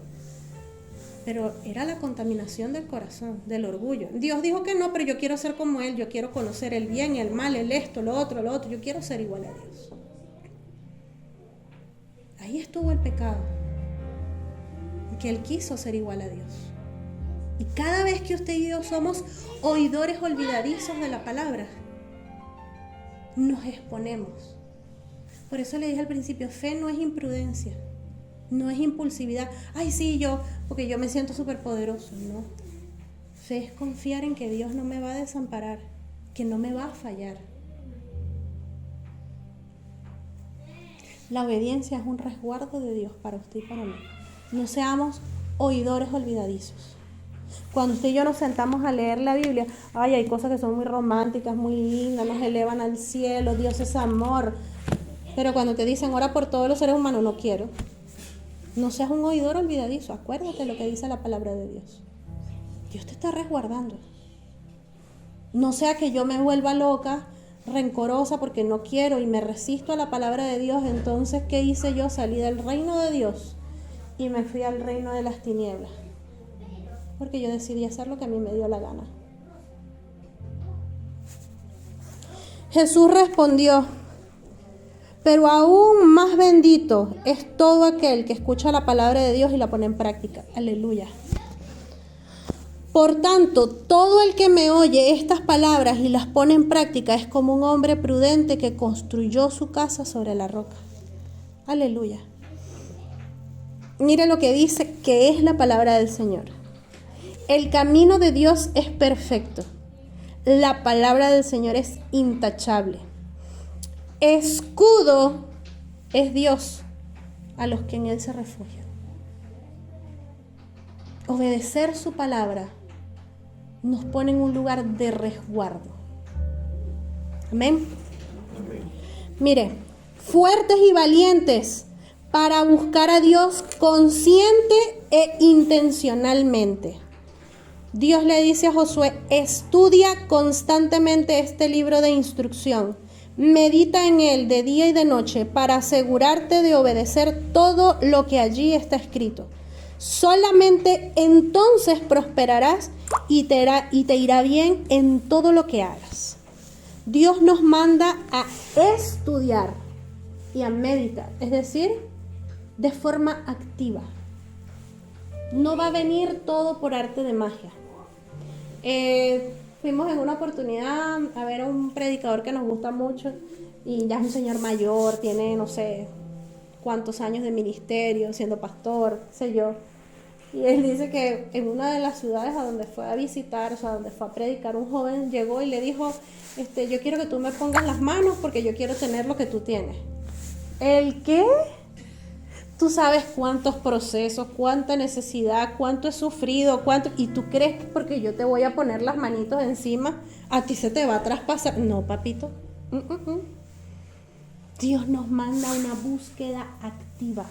Pero era la contaminación del corazón, del orgullo. Dios dijo que no, pero yo quiero ser como Él. Yo quiero conocer el bien, el mal, el esto, lo otro. Yo quiero ser igual a Dios. Ahí estuvo el pecado. Que Él quiso ser igual a Dios. Y cada vez que usted y yo somos oidores olvidadizos de la palabra, nos exponemos. Por eso le dije al principio, fe no es imprudencia, no es impulsividad. Ay, sí, porque yo me siento súper poderoso. No. Fe es confiar en que Dios no me va a desamparar, que no me va a fallar. La obediencia es un resguardo de Dios para usted y para mí. No seamos oidores olvidadizos. Cuando usted y yo nos sentamos a leer la Biblia, hay cosas que son muy románticas, muy lindas, nos elevan al cielo, Dios es amor. Pero cuando te dicen, ora por todos los seres humanos, no quiero. No seas un oidor olvidadizo, acuérdate lo que dice la palabra de Dios. Dios te está resguardando. No sea que yo me vuelva loca, rencorosa porque no quiero y me resisto a la palabra de Dios. Entonces, ¿qué hice yo? Salí del reino de Dios y me fui al reino de las tinieblas. Porque yo decidí hacer lo que a mí me dio la gana. Jesús respondió, pero aún más bendito es todo aquel que escucha la palabra de Dios y la pone en práctica. Aleluya. Por tanto, todo el que me oye estas palabras y las pone en práctica es como un hombre prudente que construyó su casa sobre la roca. Aleluya. Mire lo que dice que es la palabra del Señor. El camino de Dios es perfecto. La palabra del Señor es intachable. Escudo es Dios a los que en Él se refugian. Obedecer su palabra nos pone en un lugar de resguardo. Amén. Mire, fuertes y valientes para buscar a Dios consciente e intencionalmente. Dios le dice a Josué, estudia constantemente este libro de instrucción. Medita en él de día y de noche para asegurarte de obedecer todo lo que allí está escrito. Solamente entonces prosperarás y te irá bien en todo lo que hagas. Dios nos manda a estudiar y a meditar, es decir, de forma activa. No va a venir todo por arte de magia. Fuimos en una oportunidad a ver a un predicador que nos gusta mucho y ya es un señor mayor, tiene no sé cuántos años de ministerio, siendo pastor, sé yo. Y él dice que en una de las ciudades a donde fue a visitar, o sea, donde fue a predicar, un joven llegó y le dijo, yo quiero que tú me pongas las manos porque yo quiero tener lo que tú tienes. ¿El qué? Tú sabes cuántos procesos, cuánta necesidad, cuánto he sufrido, y tú crees que porque yo te voy a poner las manitos encima, a ti se te va a traspasar. No, papito. Dios nos manda una búsqueda activa.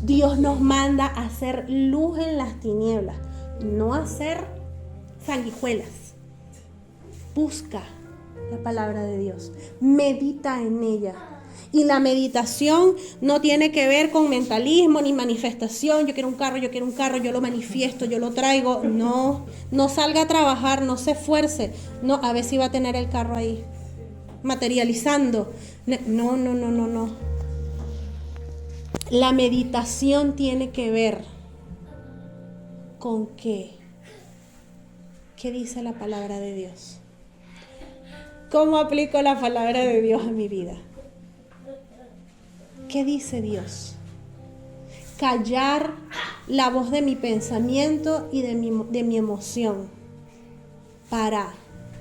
Dios nos manda a hacer luz en las tinieblas, no a hacer sanguijuelas. Busca la palabra de Dios, medita en ella. Y la meditación no tiene que ver con mentalismo ni manifestación. Yo quiero un carro, yo lo manifiesto, yo lo traigo. No salga a trabajar, no se esfuerce. No, a ver si va a tener el carro ahí, materializando. No. La meditación tiene que ver con qué dice la palabra de Dios. ¿Cómo aplico la palabra de Dios a mi vida? ¿Qué dice Dios? Callar la voz de mi pensamiento y de mi emoción para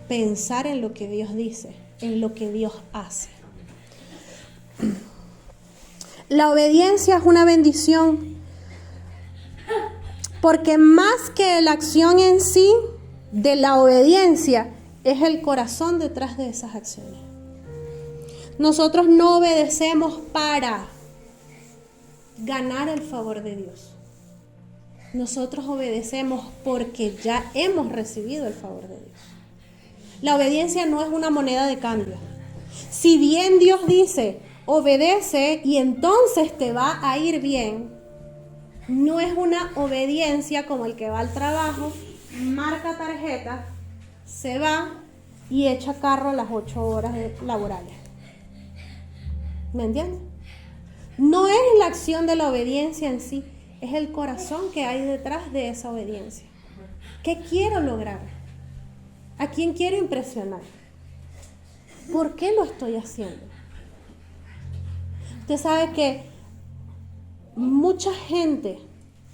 pensar en lo que Dios dice, en lo que Dios hace. La obediencia es una bendición porque más que la acción en sí de la obediencia es el corazón detrás de esas acciones. Nosotros no obedecemos para ganar el favor de Dios. Nosotros obedecemos porque ya hemos recibido el favor de Dios. La obediencia no es una moneda de cambio. Si bien Dios dice, obedece y entonces te va a ir bien, no es una obediencia como el que va al trabajo, marca tarjeta, se va y echa carro a las 8 horas laborales. ¿Me entiendes? No es la acción de la obediencia en sí, es el corazón que hay detrás de esa obediencia. ¿Qué quiero lograr? ¿A quién quiero impresionar? ¿Por qué lo estoy haciendo? Usted sabe que mucha gente,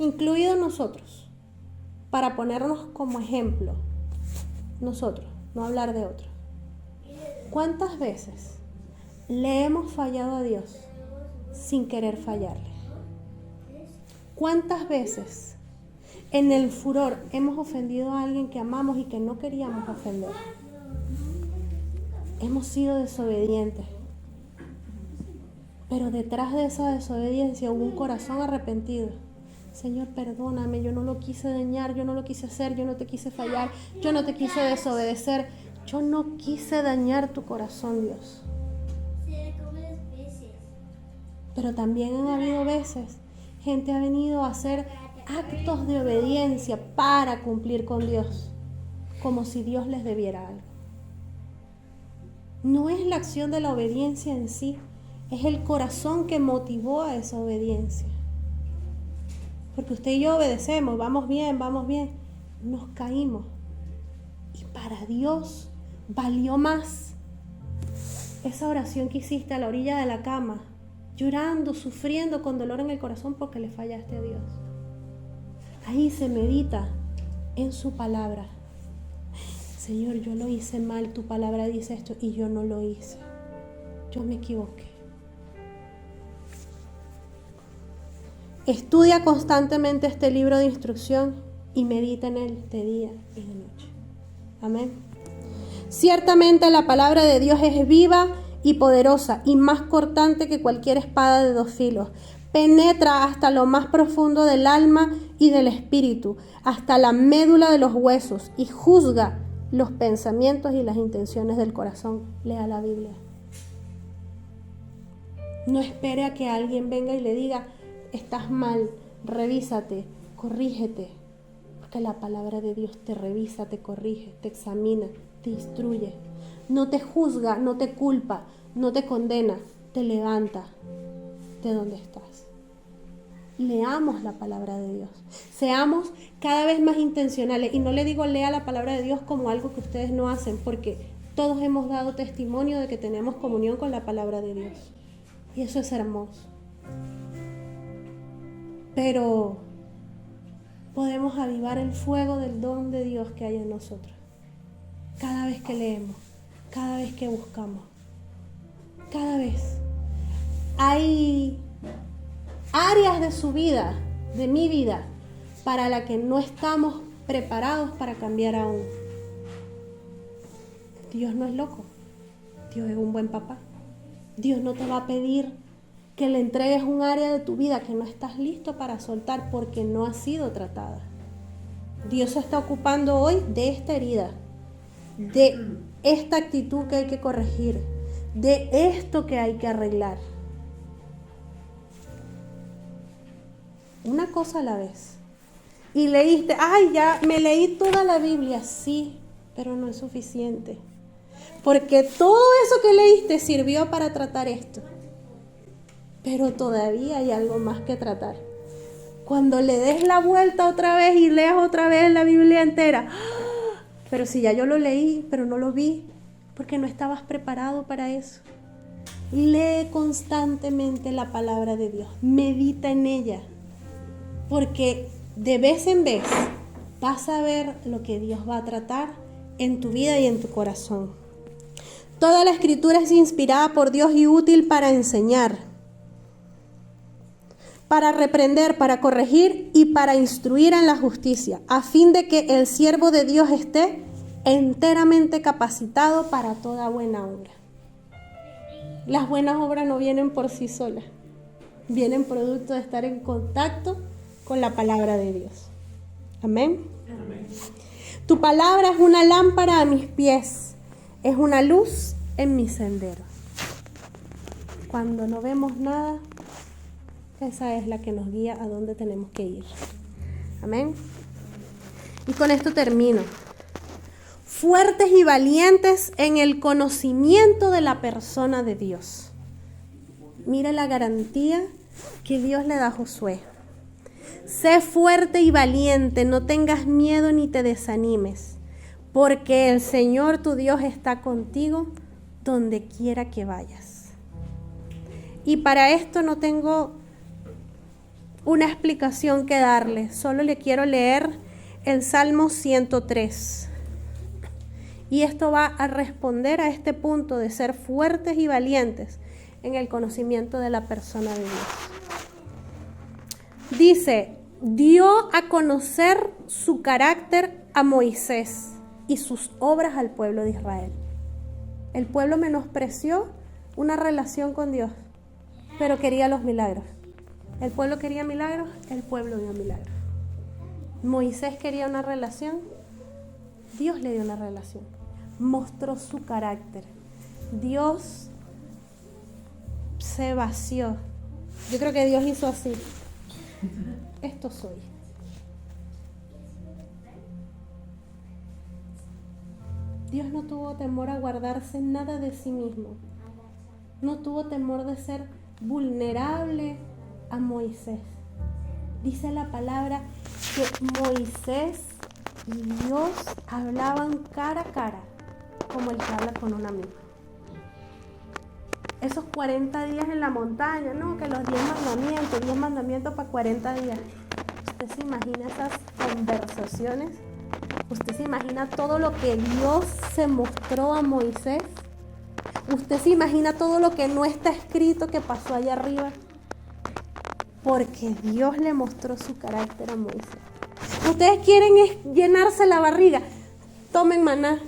incluidos nosotros, para ponernos como ejemplo, nosotros, no hablar de otros, ¿cuántas veces le hemos fallado a Dios sin querer fallarle? ¿Cuántas veces en el furor hemos ofendido a alguien que amamos y que no queríamos ofender? Hemos sido desobedientes. Pero detrás de esa desobediencia hubo un corazón arrepentido. Señor, perdóname, yo no lo quise dañar, yo no lo quise hacer, yo no te quise fallar, yo no te quise desobedecer, yo no quise dañar tu corazón, Dios. Pero también han habido veces, gente ha venido a hacer actos de obediencia para cumplir con Dios, como si Dios les debiera algo. No es la acción de la obediencia en sí, es el corazón que motivó a esa obediencia. Porque usted y yo obedecemos, vamos bien, nos caímos. Y para Dios valió más esa oración que hiciste a la orilla de la cama, llorando, sufriendo, con dolor en el corazón porque le fallaste a Dios. Ahí se medita en su palabra. Señor, yo lo hice mal, tu palabra dice esto y yo no lo hice. Yo me equivoqué. Estudia constantemente este libro de instrucción y medita en él de día y de noche. Amén. Ciertamente la palabra de Dios es viva y poderosa y más cortante que cualquier espada de 2 filos. Penetra hasta lo más profundo del alma y del espíritu, hasta la médula de los huesos y juzga los pensamientos y las intenciones del corazón. Lea la Biblia. No espere a que alguien venga y le diga, estás mal, revísate, corrígete. Porque la palabra de Dios te revisa, te corrige, te examina, te instruye. No te juzga, no te culpa, no te condena, te levanta de donde estás. Leamos la palabra de Dios. Seamos cada vez más intencionales. Y no le digo lea la palabra de Dios como algo que ustedes no hacen, porque todos hemos dado testimonio de que tenemos comunión con la palabra de Dios. Y eso es hermoso. Pero podemos avivar el fuego del don de Dios que hay en nosotros. Cada vez que leemos, cada vez que buscamos, cada vez. Hay áreas de su vida, de mi vida, para la que no estamos preparados para cambiar aún. Dios no es loco. Dios es un buen papá. Dios no te va a pedir que le entregues un área de tu vida que no estás listo para soltar porque no ha sido tratada. Dios se está ocupando hoy de esta herida, de esta actitud que hay que corregir, de esto que hay que arreglar. Una cosa a la vez. Y leíste, ya me leí toda la Biblia, sí, pero no es suficiente. Porque todo eso que leíste sirvió para tratar esto. Pero todavía hay algo más que tratar. Cuando le des la vuelta otra vez y leas otra vez la Biblia entera, pero si ya yo lo leí, pero no lo vi, porque no estabas preparado para eso. Lee constantemente la palabra de Dios, medita en ella, porque de vez en vez vas a ver lo que Dios va a tratar en tu vida y en tu corazón. Toda la escritura es inspirada por Dios y útil para enseñar, para reprender, para corregir y para instruir en la justicia, a fin de que el siervo de Dios esté enteramente capacitado para toda buena obra. Las buenas obras no vienen por sí solas, vienen producto de estar en contacto con la palabra de Dios. Amén. Amén. Tu palabra es una lámpara a mis pies, es una luz en mi sendero. Cuando no vemos nada, esa es la que nos guía a dónde tenemos que ir. Amén. Y con esto termino. Fuertes y valientes en el conocimiento de la persona de Dios. Mira la garantía que Dios le da a Josué. Sé fuerte y valiente, no tengas miedo ni te desanimes, porque el Señor tu Dios está contigo donde quiera que vayas. Y para esto no tengo una explicación que darle, solo le quiero leer el Salmo 103. Y esto va a responder a este punto de ser fuertes y valientes en el conocimiento de la persona de Dios. Dice, dio a conocer su carácter a Moisés y sus obras al pueblo de Israel. El pueblo menospreció una relación con Dios, pero quería los milagros. El pueblo quería milagros, el pueblo dio milagros. Moisés quería una relación, Dios le dio una relación. Mostró su carácter. Dios se vació. Yo creo que Dios hizo así. Esto soy. Dios no tuvo temor a guardarse nada de sí mismo. No tuvo temor de ser vulnerable a Moisés. Dice la palabra que Moisés y Dios hablaban cara a cara, como el que habla con un amigo. esos 40 días en la montaña, no, que los 10 mandamientos para 40 días. ¿Usted se imagina esas conversaciones? ¿Usted se imagina todo lo que Dios se mostró a Moisés? ¿Usted se imagina todo lo que no está escrito que pasó allá arriba? Porque Dios le mostró su carácter a Moisés. Ustedes quieren llenarse la barriga, tomen maná.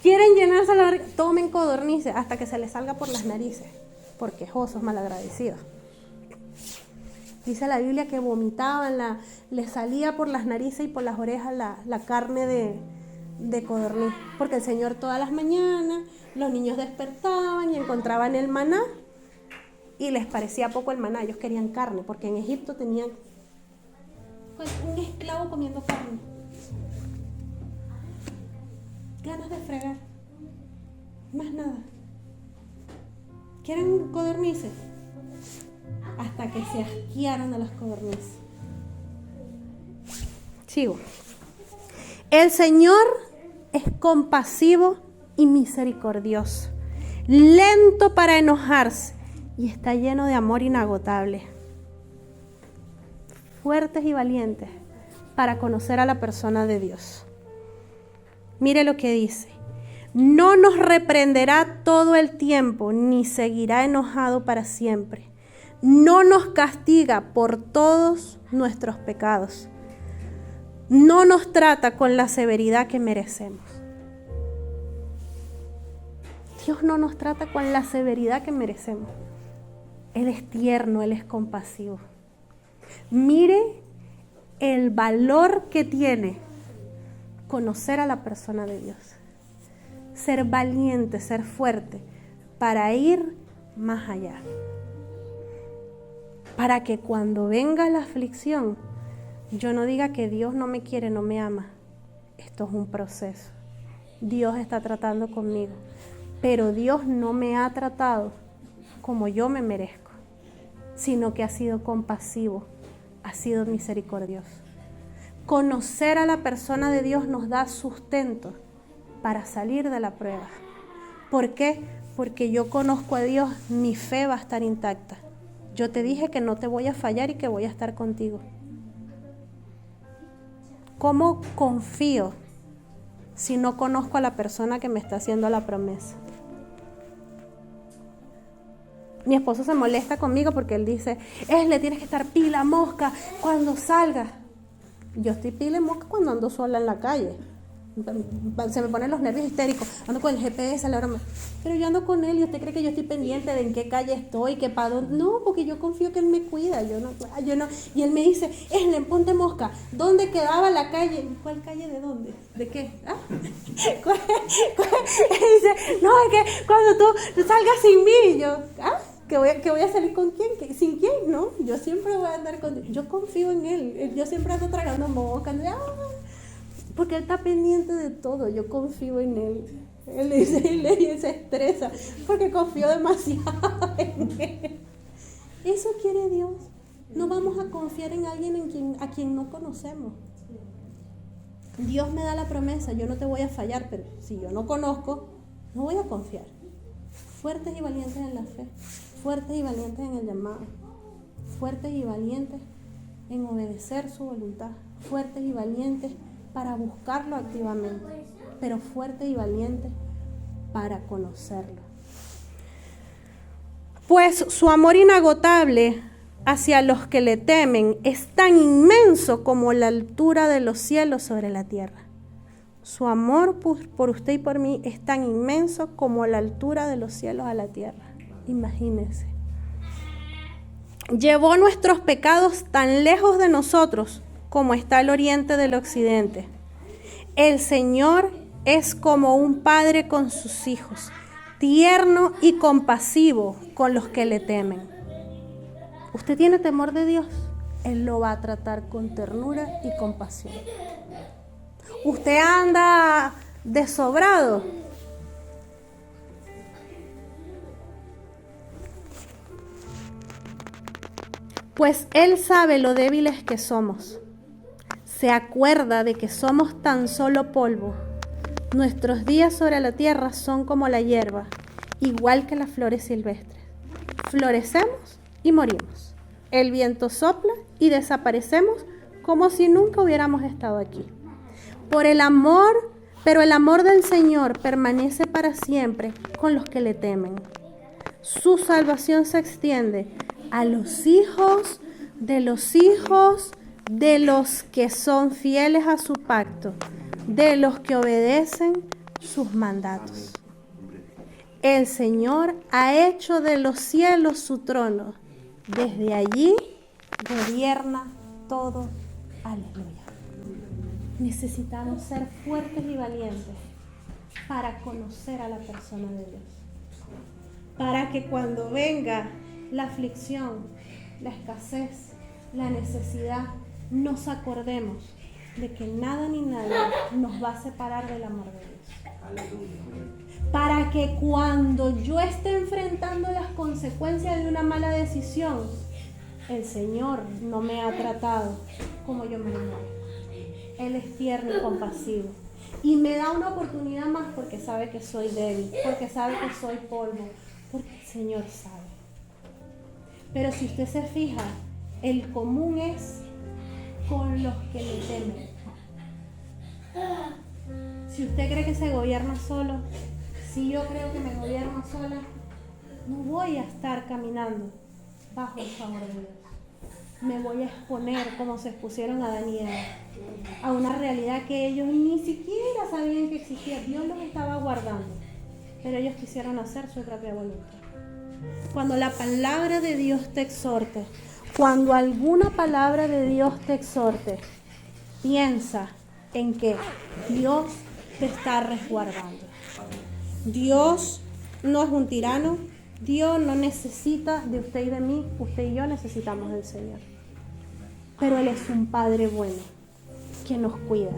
Quieren llenarse la barriga, tomen codornices hasta que se les salga por las narices, por quejosos, malagradecidos. Dice la Biblia que vomitaban, les salía por las narices y por las orejas la carne de codorniz, porque el Señor todas las mañanas, los niños despertaban y encontraban el maná y les parecía poco el maná, ellos querían carne, porque en Egipto tenían un esclavo comiendo carne. Ganas de fregar, más nada. ¿Quieren codornices? Hasta que se asquearon de las codornices. Sigo. El Señor es compasivo y misericordioso, lento para enojarse y está lleno de amor inagotable. Fuertes y valientes para conocer a la persona de Dios. Mire lo que dice. No nos reprenderá todo el tiempo, ni seguirá enojado para siempre. No nos castiga por todos nuestros pecados. No nos trata con la severidad que merecemos. Dios no nos trata con la severidad que merecemos. Él es tierno, Él es compasivo. Mire el valor que tiene conocer a la persona de Dios. Ser valiente, ser fuerte, para ir más allá. Para que cuando venga la aflicción, yo no diga que Dios no me quiere, no me ama. Esto es un proceso. Dios está tratando conmigo, pero Dios no me ha tratado como yo me merezco, sino que ha sido compasivo, ha sido misericordioso. Conocer a la persona de Dios nos da sustento para salir de la prueba. ¿Por qué? Porque yo conozco a Dios, mi fe va a estar intacta. Yo te dije que no te voy a fallar y que voy a estar contigo. ¿Cómo confío si no conozco a la persona que me está haciendo la promesa? Mi esposo se molesta conmigo porque él dice, le tienes que estar pila mosca cuando salga. Yo estoy pila mosca cuando ando sola en la calle. Se me ponen los nervios histéricos. Ando con el GPS a la hora más. Pero yo ando con él y usted cree que yo estoy pendiente de en qué calle estoy, qué para dónde. No, porque yo confío que él me cuida. Yo no. Y él me dice, ponte mosca. ¿Dónde quedaba la calle? ¿Cuál calle de dónde? ¿De qué? ¿Ah? Dice, no, es que cuando tú salgas sin mí, yo, ¿Que voy a salir con quién? ¿Sin quién? No, yo siempre voy a andar con... Yo confío en él. Yo siempre ando tragando mosca. Porque él está pendiente de todo. Yo confío en él. Él se estresa porque confío demasiado en él. Eso quiere Dios. No vamos a confiar en alguien a quien no conocemos. Dios me da la promesa. Yo no te voy a fallar, pero si yo no conozco, no voy a confiar. Fuertes y valientes en la fe. Fuertes y valientes en el llamado, fuertes y valientes en obedecer su voluntad, fuertes y valientes para buscarlo activamente, pero fuertes y valientes para conocerlo. Pues su amor inagotable hacia los que le temen es tan inmenso como la altura de los cielos sobre la tierra. Su amor por usted y por mí es tan inmenso como la altura de los cielos a la tierra. Imagínense. Llevó nuestros pecados tan lejos de nosotros como está el oriente del occidente. El Señor es como un padre con sus hijos, tierno y compasivo con los que le temen. ¿Usted tiene temor de Dios? Él lo va a tratar con ternura y compasión. ¿Usted anda desobrado? Pues Él sabe lo débiles que somos. Se acuerda de que somos tan solo polvo. Nuestros días sobre la tierra son como la hierba, igual que las flores silvestres. florecemos y morimos. El viento sopla y desaparecemos como si nunca hubiéramos estado aquí. Pero el amor del Señor permanece para siempre con los que le temen. Su salvación se extiende a los hijos de los hijos de los que son fieles a su pacto, de los que obedecen sus mandatos. El Señor ha hecho de los cielos su trono. Desde allí gobierna todo. Aleluya. Necesitamos ser fuertes y valientes para conocer a la persona de Dios. Para que cuando venga la aflicción, la escasez, la necesidad, nos acordemos de que nada ni nadie nos va a separar del amor de Dios. Aleluya. Para que cuando yo esté enfrentando las consecuencias de una mala decisión, el Señor no me ha tratado como yo me lo merezco. Él es tierno y compasivo. Y me da una oportunidad más porque sabe que soy débil, porque sabe que soy polvo, porque el Señor sabe. Pero si usted se fija, el común es con los que le temen. Si usted cree que se gobierna solo, si yo creo que me gobierno sola, no voy a estar caminando bajo el favor de Dios. Me voy a exponer como se expusieron Adán y Eva a una realidad que ellos ni siquiera sabían que existía. Dios los estaba guardando, pero ellos quisieron hacer su propia voluntad. Cuando la palabra de Dios te exhorte, cuando alguna palabra de Dios te exhorte, piensa en que Dios te está resguardando. Dios no es un tirano. Dios no necesita de usted y de mí. Usted y yo necesitamos del Señor. Pero Él es un Padre bueno que nos cuida.